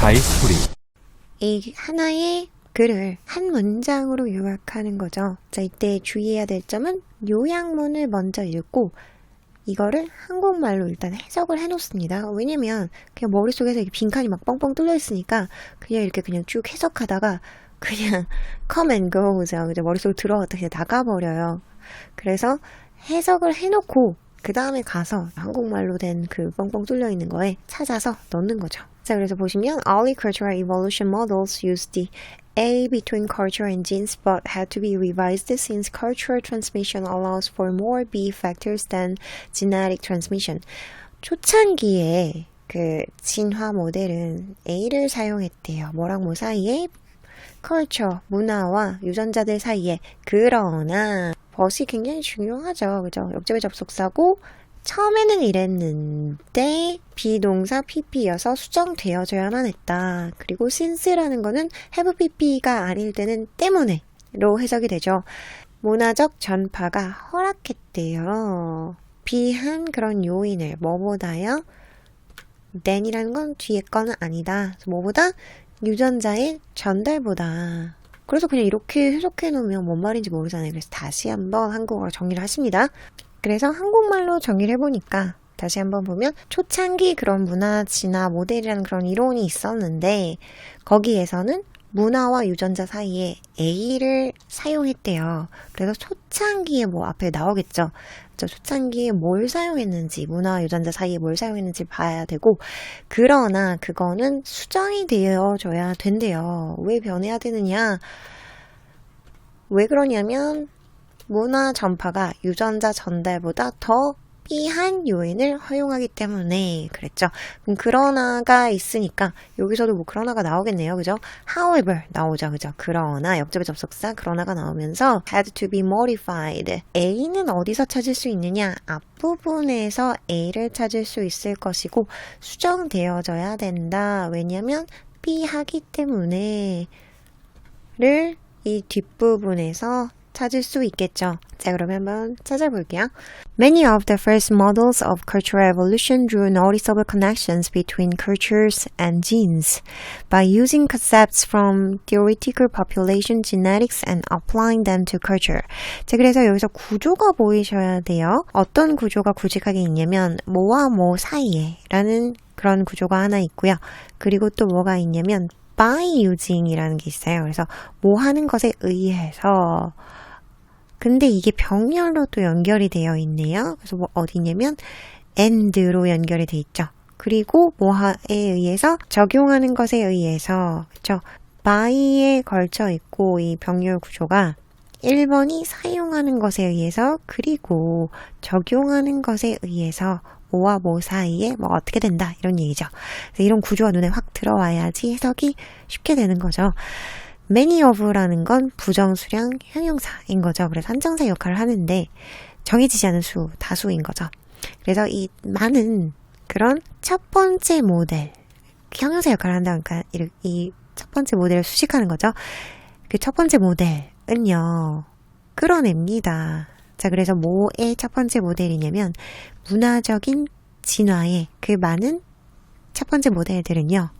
다이스토리. 이 하나의 글을 한 문장으로 요약하는 거죠. 자, 이때 주의해야 될 점은 요약문을 먼저 읽고 이거를 한국말로 일단 해석을 해놓습니다. 왜냐면 그냥 머릿속에서 이렇게 빈칸이 막 뻥뻥 뚫려 있으니까 그냥 이렇게 그냥 쭉 해석하다가 그냥 come and go죠. 그죠? 머릿속에 들어갔다 그냥 나가버려요. 그래서 해석을 해놓고 그 다음에 가서 한국말로 된 그 뻥뻥 뚫려 있는 거에 찾아서 넣는 거죠. 자, 그래서 보시면 early cultural evolution models used the A between culture and genes but had to be revised since cultural transmission allows for more B factors than genetic transmission. 초창기에 그 진화 모델은 A를 사용했대요. 뭐랑 뭐 사이에? culture, 문화와 유전자들 사이에. 그러나 벗이 굉장히 중요하죠. 그죠? 역접의 접속사고 처음에는 이랬는데 비동사 pp여서 수정되어져야만 했다. 그리고 since라는 거는 have pp가 아닐 때는 때문에로 해석이 되죠. 문화적 전파가 허락했대요. 비한 그런 요인을 뭐보다요? than이라는 건 뒤에 거는 아니다. 뭐보다? 유전자의 전달보다. 그래서 그냥 이렇게 해석해 놓으면 뭔 말인지 모르잖아요. 그래서 다시 한번 한국어로 정리를 하십니다. 그래서 한국말로 정리를 해보니까 다시 한번 보면 초창기 그런 문화 진화 모델이라는 그런 이론이 있었는데 거기에서는 문화와 유전자 사이에 A를 사용했대요. 그래서 초창기에 뭐 앞에 나오겠죠. 초창기에 뭘 사용했는지 문화와 유전자 사이에 뭘 사용했는지 봐야 되고 그러나 그거는 수정이 되어줘야 된대요. 왜 변해야 되느냐? 왜 그러냐면 문화 전파가 유전자 전달보다 더 삐한 요인을 허용하기 때문에 그랬죠. 그럼 그러나가 있으니까 여기서도 뭐 그러나가 나오겠네요. 그죠? however 나오죠. 그죠? 그러나 역접의 접속사 그러나가 나오면서 had to be modified. A는 어디서 찾을 수 있느냐? 앞부분에서 A를 찾을 수 있을 것이고 수정되어져야 된다. 왜냐면 B하기 때문에 를 이 뒷부분에서 찾을 수 있겠죠. 자, 그러면 한번 찾아볼게요. Many of the first models of cultural evolution drew noticeable connections between cultures and genes by using concepts from theoretical population genetics and applying them to culture. 자, 그래서 여기서 구조가 보이셔야 돼요. 어떤 구조가 구직하게 있냐면 뭐와 뭐 사이에 라는 그런 구조가 하나 있고요. 그리고 또 뭐가 있냐면 by using이라는 게 있어요. 그래서 뭐 하는 것에 의해서 근데 이게 병렬로 또 연결이 되어 있네요. 그래서 뭐 어디냐면 and로 연결이 돼 있죠. 그리고 뭐에 의해서 적용하는 것에 의해서 그렇죠. by에 걸쳐 있고 이 병렬 구조가 1번이 사용하는 것에 의해서 그리고 적용하는 것에 의해서 뭐와 뭐 사이에 뭐 어떻게 된다 이런 얘기죠. 그래서 이런 구조가 눈에 확 들어와야지 해석이 쉽게 되는 거죠. many of라는 건 부정수량 형용사인 거죠. 그래서 한정사 역할을 하는데 정해지지 않은 수, 다수인 거죠. 그래서 이 많은 그런 첫 번째 모델, 형용사 역할을 한다니까 이 첫 번째 모델을 수식하는 거죠. 그 첫 번째 모델은요, 끌어냅니다. 자, 그래서 뭐의 첫 번째 모델이냐면 문화적인 진화의 그 많은 첫 번째 모델들은요.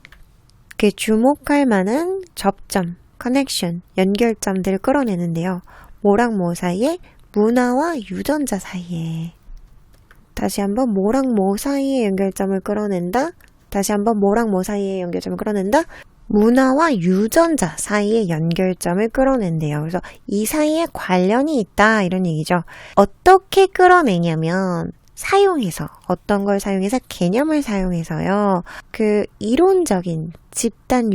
그 주목할 만한 접점, 커넥션, 연결점들을 끌어내는데요. 뭐랑 뭐 사이에? 문화와 유전자 사이에. 다시 한번 뭐랑 뭐 사이에 연결점을 끌어낸다. 다시 한번 뭐랑 뭐 사이에 연결점을 끌어낸다. 문화와 유전자 사이에 연결점을 끌어낸대요. 그래서 이 사이에 관련이 있다 이런 얘기죠. 어떻게 끌어내냐면 사용해서 어떤 걸 사용해서 개념을 사용해서요. 그 이론적인 집단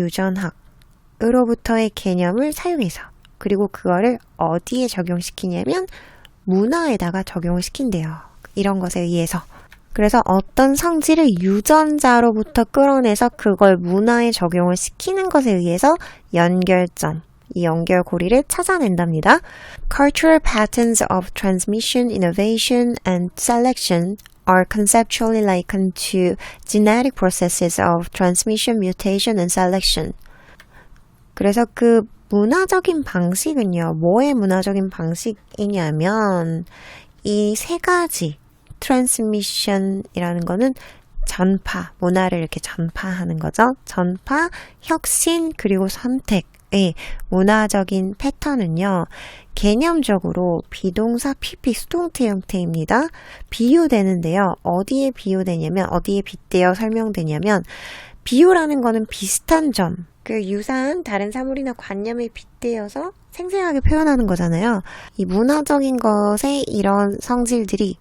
유전학으로부터의 개념을 사용해서 그리고 그거를 어디에 적용시키냐면 문화에다가 적용을 시킨대요. 이런 것에 의해서. 그래서 어떤 성질을 유전자로부터 끌어내서 그걸 문화에 적용을 시키는 것에 의해서 연결점, 이 연결고리를 찾아낸답니다. Cultural patterns of transmission, innovation, and selection are conceptually likened to genetic processes of transmission, mutation, and selection. 그래서 그 문화적인 방식은요, 뭐의 문화적인 방식이냐면 이 세 가지 트랜스미션이라는 거는 전파, 문화를 이렇게 전파하는 거죠. 전파, 혁신, 그리고 선택의 문화적인 패턴은요. 개념적으로 비동사 PP 수동태 형태입니다. 비유되는데요. 어디에 비유되냐면, 어디에 빗대어 설명되냐면, 비유라는 거는 비슷한 점, 그 유사한 다른 사물이나 관념에 빗대어서 생생하게 표현하는 거잖아요. 이 문화적인 것에 이런 성질들이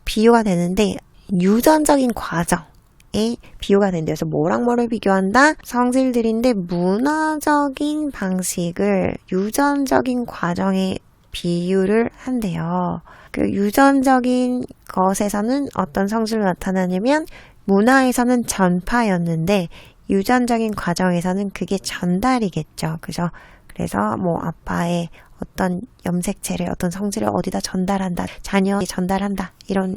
비유가 되는데 유전적인 과정에 비유가 된대요. 그래서 뭐랑 뭐를 비교한다? 성질들인데 문화적인 방식을 유전적인 과정에 비유를 한대요. 그 유전적인 것에서는 어떤 성질로 나타나냐면 문화에서는 전파였는데 유전적인 과정에서는 그게 전달이겠죠. 그죠? 그래서 뭐 아빠의 어떤 염색체를 어떤 성질을 어디다 전달한다. 자녀에 전달한다. 이런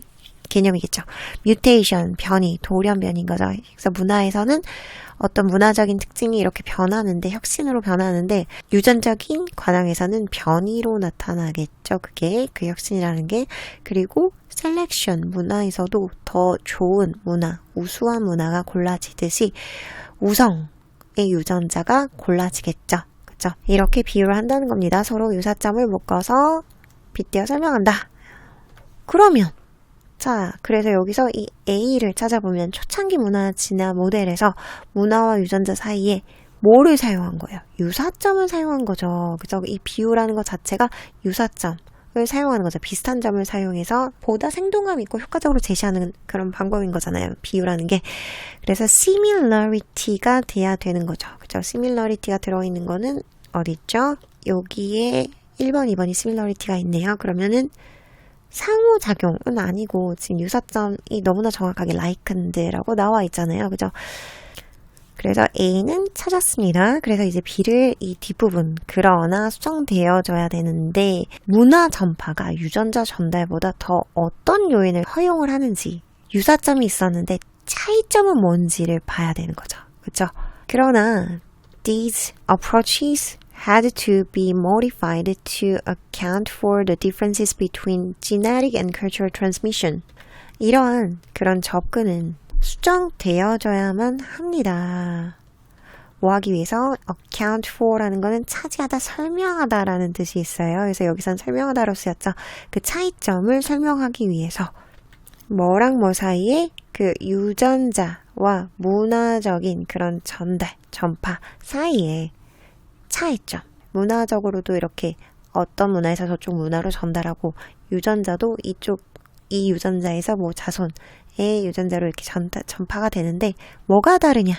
개념이겠죠. 뮤테이션, 변이, 돌연변인 거죠. 그래서 문화에서는 어떤 문화적인 특징이 이렇게 변하는데 혁신으로 변하는데 유전적인 과정에서는 변이로 나타나겠죠. 그게 그 혁신이라는 게. 그리고 셀렉션, 문화에서도 더 좋은 문화, 우수한 문화가 골라지듯이 우성의 유전자가 골라지겠죠. 그렇죠? 이렇게 비유를 한다는 겁니다. 서로 유사점을 묶어서 빗대어 설명한다. 그러면 자, 그래서 여기서 이 A를 찾아보면 초창기 문화 진화 모델에서 문화와 유전자 사이에 뭐를 사용한 거예요? 유사점을 사용한 거죠. 그죠? 이 비유라는 것 자체가 유사점을 사용하는 거죠. 비슷한 점을 사용해서 보다 생동감 있고 효과적으로 제시하는 그런 방법인 거잖아요. 비유라는 게. 그래서 similarity가 돼야 되는 거죠. 그죠? similarity가 들어있는 거는 어디 있죠? 여기에 1번, 2번이 similarity가 있네요. 그러면은 상호작용은 아니고 지금 유사점이 너무나 정확하게 likened라고 나와 있잖아요. 그죠? 그래서 A는 찾았습니다. 그래서 이제 B를 이 뒷부분 그러나 수정되어져야 되는데 문화 전파가 유전자 전달보다 더 어떤 요인을 허용을 하는지 유사점이 있었는데 차이점은 뭔지를 봐야 되는 거죠. 그렇죠? 그러나 these approaches had to be modified to account for the differences between genetic and cultural transmission. 이러한 그런 접근은 수정되어져야만 합니다. 뭐 하기 위해서 account for라는 거는 차지하다, 설명하다라는 뜻이 있어요. 그래서 여기선 설명하다로 쓰였죠. 그 차이점을 설명하기 위해서 뭐랑 뭐 사이에 그 유전자와 문화적인 그런 전달, 전파 사이에 차이점. 문화적으로도 이렇게 어떤 문화에서 저쪽 문화로 전달하고 유전자도 이 유전자에서 뭐 자손의 유전자로 이렇게 전파가 되는데 뭐가 다르냐?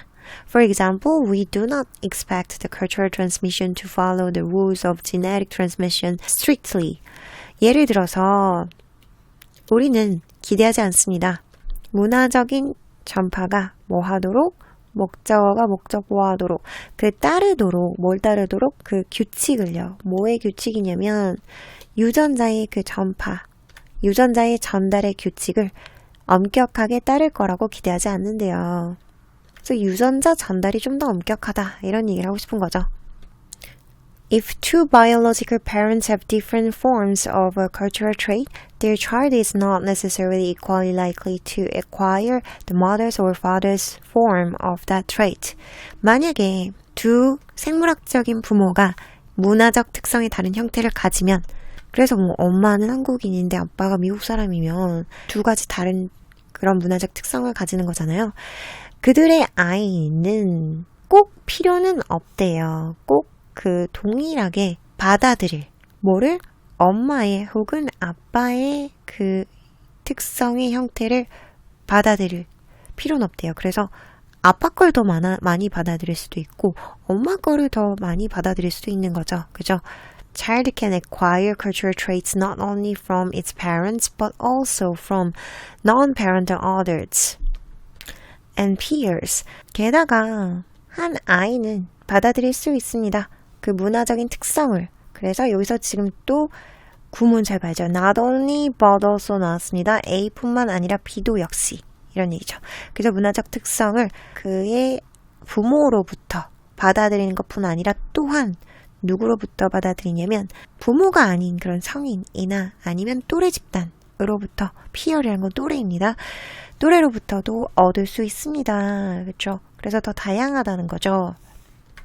For example, we do not expect the cultural transmission to follow the rules of genetic transmission strictly. 예를 들어서 우리는 기대하지 않습니다. 문화적인 전파가 뭐 하도록? 목적어가 목적 보호하도록 뭘 따르도록 그 규칙을요. 뭐의 규칙이냐면 유전자의 그 전파, 유전자의 전달의 규칙을 엄격하게 따를 거라고 기대하지 않는데요. 그래서 유전자 전달이 좀 더 엄격하다 이런 얘기를 하고 싶은 거죠. If two biological parents have different forms of a cultural trait, their child is not necessarily equally likely to acquire the mother's or father's form of that trait. 만약에 두 생물학적인 부모가 문화적 특성이 다른 형태를 가지면, 그래서 뭐 엄마는 한국인인데 아빠가 미국 사람이면 두 가지 다른 그런 문화적 특성을 가지는 거잖아요. 그들의 아이는 꼭 필요는 없대요. 꼭 그 동일하게 받아들일 뭐를 엄마의 혹은 아빠의 그 특성의 형태를 받아들일 필요는 없대요. 그래서 아빠 걸 더 많이 받아들일 수도 있고 엄마 거를 더 많이 받아들일 수도 있는 거죠. 그죠? Child can acquire cultural traits not only from its parents but also from non-parental adults and peers. 게다가 한 아이는 받아들일 수 있습니다. 그 문화적인 특성을. 그래서 여기서 지금 또 구문 잘 봐야죠. Not only but also 나왔습니다. A뿐만 아니라 B도 역시 이런 얘기죠. 그래서 문화적 특성을 그의 부모로부터 받아들이는 것뿐 아니라 또한 누구로부터 받아들이냐면 부모가 아닌 그런 성인이나 아니면 또래 집단 또래로부터, peer이라는 건 또래입니다. 또래로부터도 얻을 수 있습니다. 그렇죠? 그래서 더 다양하다는 거죠.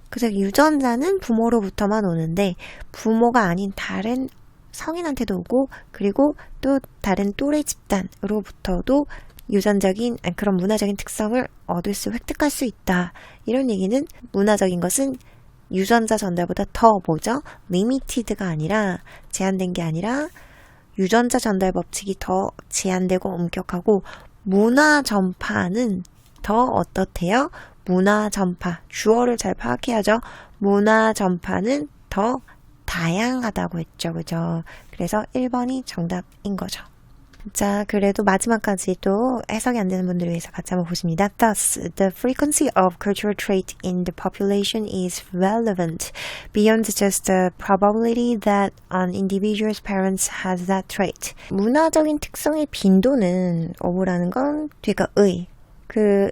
그래서 유전자는 부모로부터만 오는데 부모가 아닌 다른 성인한테도 오고 그리고 또 다른 또래 집단으로부터도 유전적인 그런 문화적인 특성을 얻을 수 획득할 수 있다. 이런 얘기는 문화적인 것은 유전자 전달보다 더 뭐죠? limited가 아니라 제한된 게 아니라 유전자 전달 법칙이 더 제한되고 엄격하고 문화 전파는 더 어떻대요? 문화 전파, 주어를 잘 파악해야죠. 문화 전파는 더 다양하다고 했죠. 그죠? 그래서 1번이 정답인 거죠. 자, 그래도 마지막까지 또 해석이 안 되는 분들을 위해서 같이 한번 보십니다. Thus, the frequency of cultural trait in the population is relevant beyond just the probability that an individual's parents has that trait. 문화적인 특성의 빈도는 어부라는 건 뒤가 의. 그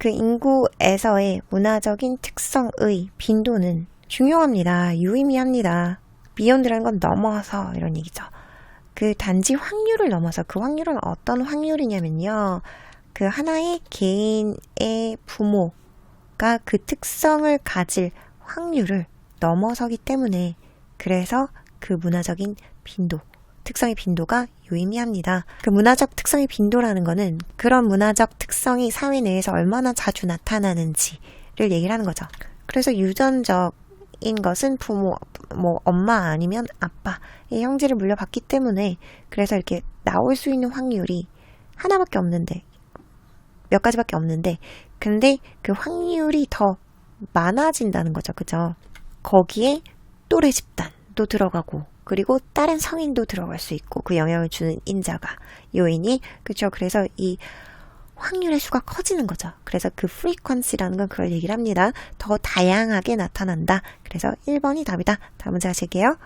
인구에서의 문화적인 특성의 빈도는 중요합니다. 유의미합니다. beyond라는 건 넘어서 이런 얘기죠. 그 단지 확률을 넘어서 그 확률은 어떤 확률이냐면요. 그 하나의 개인의 부모가 그 특성을 가질 확률을 넘어서기 때문에 그래서 그 문화적인 빈도, 특성의 빈도가 유의미합니다. 그 문화적 특성의 빈도라는 거는 그런 문화적 특성이 사회 내에서 얼마나 자주 나타나는지를 얘기를 하는 거죠. 그래서 유전적인 것은 부모, 엄마 아니면 아빠의 형질을 물려받기 때문에 그래서 이렇게 나올 수 있는 확률이 하나밖에 없는데 몇 가지밖에 없는데 근데 그 확률이 더 많아진다는 거죠. 그죠? 거기에 또래 집단도 들어가고 그리고 다른 성인도 들어갈 수 있고 그 영향을 주는 인자가 요인이 그렇죠. 그래서 이 확률의 수가 커지는 거죠. 그래서 그 frequency라는 건 그걸 얘기를 합니다. 더 다양하게 나타난다. 그래서 1번이 답이다. 다음 문제 하실게요.